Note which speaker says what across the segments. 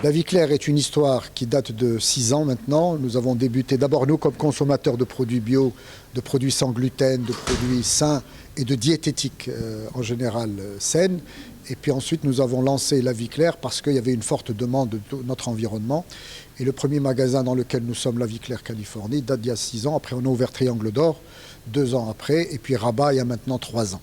Speaker 1: La vie claire est une histoire qui date de 6 ans maintenant. Nous avons débuté d'abord, nous, comme consommateurs de produits bio, de produits sans gluten, de produits sains et de diététique en général saine. Et puis ensuite, nous avons lancé La Vie Claire parce qu'il y avait une forte demande de notre environnement. Et le premier magasin dans lequel nous sommes, La Vie Claire Californie, date d'il y a 6 ans. Après, on a ouvert Triangle d'Or 2 ans après. Et puis Rabat, il y a maintenant 3 ans.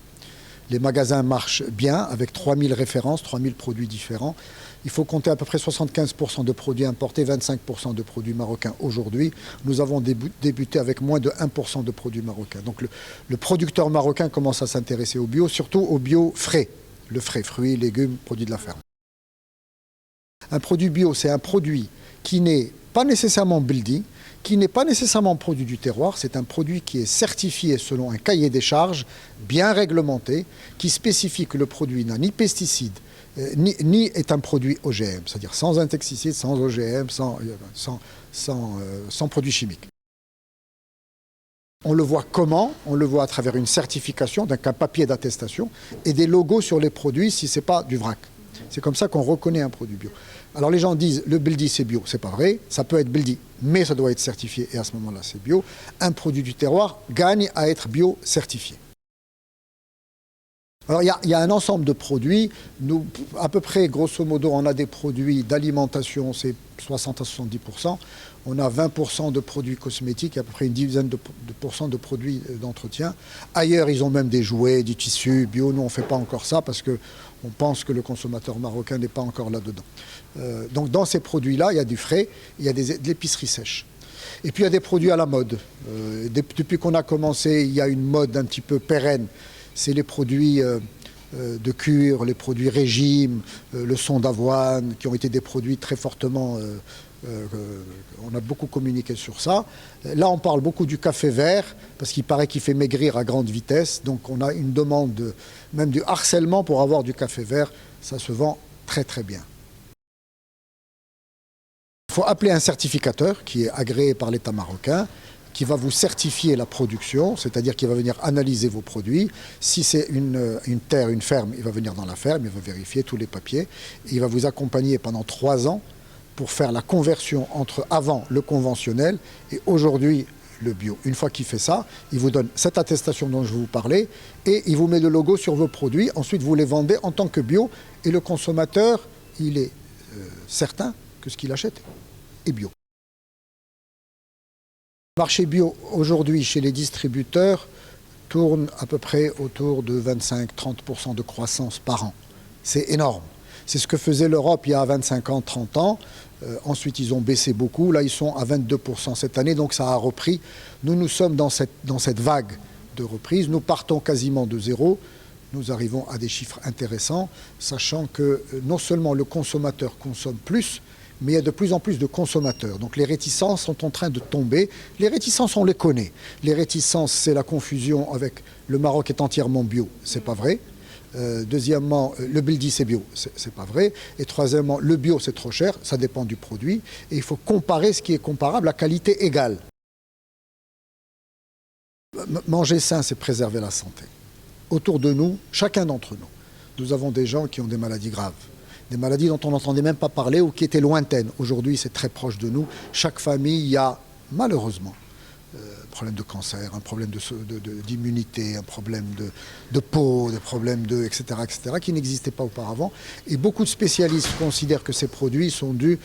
Speaker 1: Les magasins marchent bien avec 3000 références, 3000 produits différents. Il faut compter à peu près 75% de produits importés, 25% de produits marocains aujourd'hui. Nous avons débuté avec moins de 1% de produits marocains. Donc le producteur marocain commence à s'intéresser au bio, surtout au bio frais. Le frais, fruits, légumes, produits de la ferme. Un produit bio, c'est un produit qui n'est pas nécessairement building, qui n'est pas nécessairement produit du terroir, c'est un produit qui est certifié selon un cahier des charges bien réglementé, qui spécifie que le produit n'a ni pesticides, ni est un produit OGM, c'est-à-dire sans insecticides, sans OGM, sans produits chimiques. On le voit comment? On le voit à travers une certification, donc un papier d'attestation, et des logos sur les produits si ce n'est pas du vrac. C'est comme ça qu'on reconnaît un produit bio. Alors les gens disent le Bildi c'est bio, c'est pas vrai, ça peut être Bildi, mais ça doit être certifié et à ce moment-là c'est bio. Un produit du terroir gagne à être bio certifié. Alors il y a un ensemble de produits, nous à peu près grosso modo on a des produits d'alimentation, c'est 60 à 70%, on a 20% de produits cosmétiques, à peu près une dizaine de pourcents de produits d'entretien. Ailleurs ils ont même des jouets, du tissu bio, nous on ne fait pas encore ça parce que on pense que le consommateur marocain n'est pas encore là-dedans. Donc dans ces produits-là, il y a du frais, il y a de l'épicerie sèche. Et puis il y a des produits à la mode. Depuis qu'on a commencé, il y a une mode un petit peu pérenne. C'est les produits de cure, les produits régime, le son d'avoine, qui ont été des produits très fortement... on a beaucoup communiqué sur ça. Là, on parle beaucoup du café vert, parce qu'il paraît qu'il fait maigrir à grande vitesse. Donc on a une demande, même du harcèlement pour avoir du café vert. Ça se vend très très bien. Il faut appeler un certificateur qui est agréé par l'État marocain, qui va vous certifier la production, c'est-à-dire qu'il va venir analyser vos produits. Si c'est une terre, une ferme, il va venir dans la ferme, il va vérifier tous les papiers. Et il va vous accompagner pendant 3 ans pour faire la conversion entre avant le conventionnel et aujourd'hui le bio. Une fois qu'il fait ça, il vous donne cette attestation dont je vous parlais et il vous met le logo sur vos produits. Ensuite, vous les vendez en tant que bio et le consommateur, il est certain que ce qu'il achète est bio. Le marché bio aujourd'hui chez les distributeurs tourne à peu près autour de 25-30% de croissance par an. C'est énorme. C'est ce que faisait l'Europe il y a 25 ans, 30 ans. Ensuite, ils ont baissé beaucoup. Là, ils sont à 22% cette année, donc ça a repris. Nous sommes dans cette vague de reprise. Nous partons quasiment de zéro. Nous arrivons à des chiffres intéressants, sachant que non seulement le consommateur consomme plus, mais il y a de plus en plus de consommateurs. Donc les réticences sont en train de tomber. Les réticences, on les connaît. Les réticences, c'est la confusion avec le Maroc est entièrement bio. C'est pas vrai. Deuxièmement, le Bildi c'est bio, c'est pas vrai. Et troisièmement, le bio c'est trop cher, ça dépend du produit. Et il faut comparer ce qui est comparable à qualité égale. Manger sain, c'est préserver la santé. Autour de nous, chacun d'entre nous, nous avons des gens qui ont des maladies graves. Des maladies dont on n'entendait même pas parler ou qui étaient lointaines. Aujourd'hui, c'est très proche de nous. Chaque famille, il y a malheureusement un problème de cancer, un problème d'immunité, un problème de peau, des problèmes etc., qui n'existaient pas auparavant. Et beaucoup de spécialistes considèrent que ces produits sont dus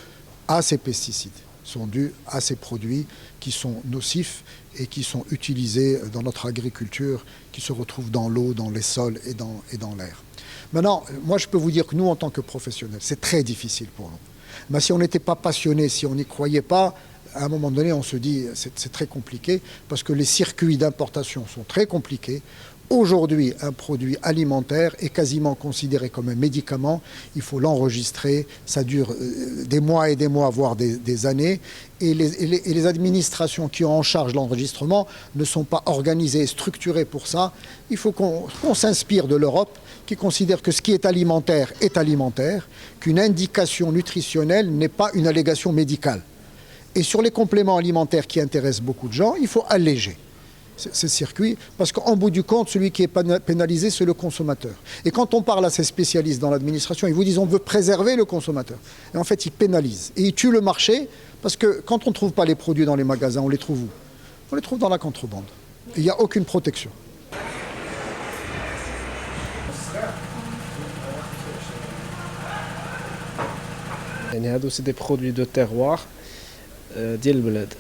Speaker 1: à ces pesticides, sont dus à ces produits qui sont nocifs et qui sont utilisés dans notre agriculture, qui se retrouvent dans l'eau, dans les sols et dans l'air. Maintenant, moi je peux vous dire que nous, en tant que professionnels, c'est très difficile pour nous. Mais si on n'était pas passionné, si on n'y croyait pas, à un moment donné, on se dit c'est très compliqué parce que les circuits d'importation sont très compliqués. Aujourd'hui, un produit alimentaire est quasiment considéré comme un médicament. Il faut l'enregistrer. Ça dure des mois et des mois, voire des années. Et les administrations qui ont en charge l'enregistrement ne sont pas organisées et structurées pour ça. Il faut qu'on s'inspire de l'Europe qui considère que ce qui est alimentaire, qu'une indication nutritionnelle n'est pas une allégation médicale. Et sur les compléments alimentaires qui intéressent beaucoup de gens, il faut alléger. ces circuits, parce qu'en bout du compte, celui qui est pénalisé, c'est le consommateur. Et quand on parle à ces spécialistes dans l'administration, ils vous disent on veut préserver le consommateur. Et en fait, ils pénalisent. Et ils tuent le marché, parce que quand on ne trouve pas les produits dans les magasins, on les trouve où? On les trouve dans la contrebande. Et il n'y a aucune protection.
Speaker 2: يعني هادو سي دي برودوي دو تيغوار ديال البلاد.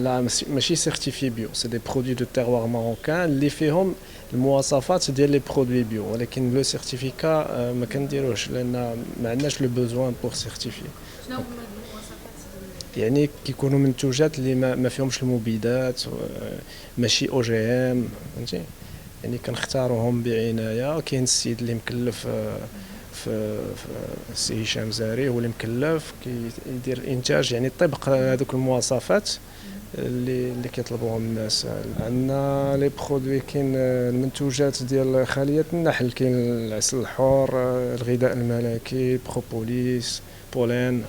Speaker 2: لا ماشي سيرتيفي بيو، سي دي برودوي دو تيغوار ماروكان اللي فيهم المواصفات ديال لي برودوي بيو، ولكن لو سيرتيفيكا ما كنديروش لان ما عندناش لو بوزوان بور سيرتيفي.
Speaker 3: شنو هما المواصفات؟
Speaker 2: يعني كيكونوا منتوجات اللي ما فيهمش المبيدات، ماشي او جي ام، فهمتي؟ يعني كنختاروهم بعنايه. كاين السيد اللي مكلف في السي هشام زاري هو اللي مكلف كيدير الانتاج يعني طبق هذوك المواصفات اللي كيطلبوهم الناس. عندنا لي برودوي، كاين المنتوجات ديال خليه النحل، كاين العسل الحر، الغذاء الملكي، بروبوليس، بولين،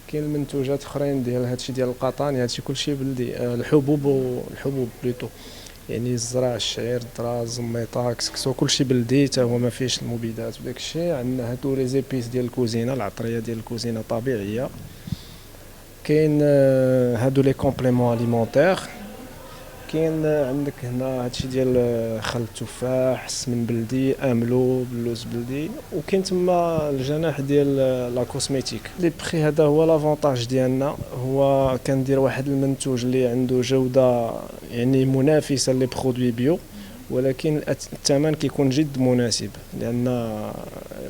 Speaker 2: كاين المنتوجات اخرين ديال هادشي ديال القطن، هادشي كلشي بلدي. الحبوب بليتو، يعني الزرع، الشعير، الذره، الزميطه، كسكسو، كلشي بلدي حتى هو ما فيهش المبيدات وداك الشيء. عندنا هادو لي زيبيس ديال الكوزينه، العطريه ديال الكوزينه طبيعيه. كاين هادو لي كومبليمون اليمونتير. كاين عندك هنا هادشي ديال خل التفاح، السمن بلدي، املو، بلوز بلدي. وكاين تما الجناح ديال لا كوسميتيك. لي بري هذا هو لافونتاج ديالنا، هو كندير واحد المنتوج اللي عنده جوده يعني منافسه لي برودوي بيو، ولكن الثمن كيكون جد مناسب، لان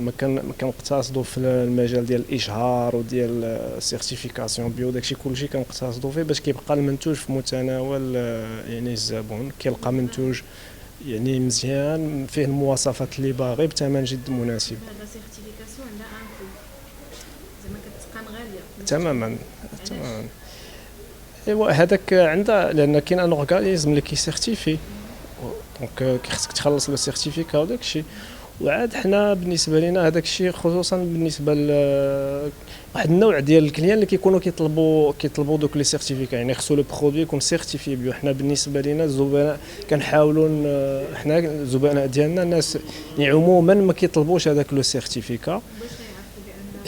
Speaker 2: ما كنقتصدوا في المجال ديال الاشهار وديال السيرتيفيكاسيون بيو. داكشي كلشي كنقتصدوا فيه باش كيبقى المنتوج في متناول يعني الزبون، كيلقى منتوج يعني مزيان فيه المواصفات اللي باغي بثمن جد مناسب.
Speaker 3: هذا سيرتيفيكاسيون عندها ان كو، زعما كتبقى غاليه
Speaker 2: تماما. ايوا هذاك عندها، لان كاين ان اورغانيزم اللي كيسيرتيفي، دونك خصك تخلص لو سيرتيفيكا وداك الشيء. وعاد حنا بالنسبه لينا هذاك الشيء خصوصا بالنسبه واحد النوع ديال الكليان اللي كيكونوا كيطلبوا دوك لي سيرتيفيكا، يعني خصو لو برودوي يكون سيرتيفي بيو. حنا بالنسبه لينا الزبناء كنحاولوا حنا الزبناء ديالنا الناس يعني عموما ما كيطلبوش هذاك لو سيرتيفيكا.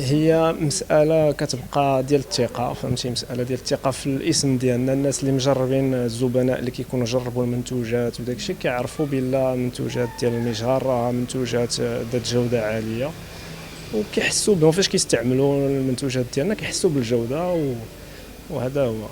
Speaker 2: هي مساله كتبقى ديال الثقه، فهمتي؟ مساله ديال الثقه في الاسم ديالنا. الناس اللي مجربين، الزبناء اللي كيكونوا جربوا المنتوجات وداك الشيء كيعرفوا بلا المنتوجات ديال المجهر راه منتوجات ذات جوده عاليه، وكيحسوا بهم فاش كيستعملوا المنتوجات ديالنا، كيحسوا بالجوده وهذا هو.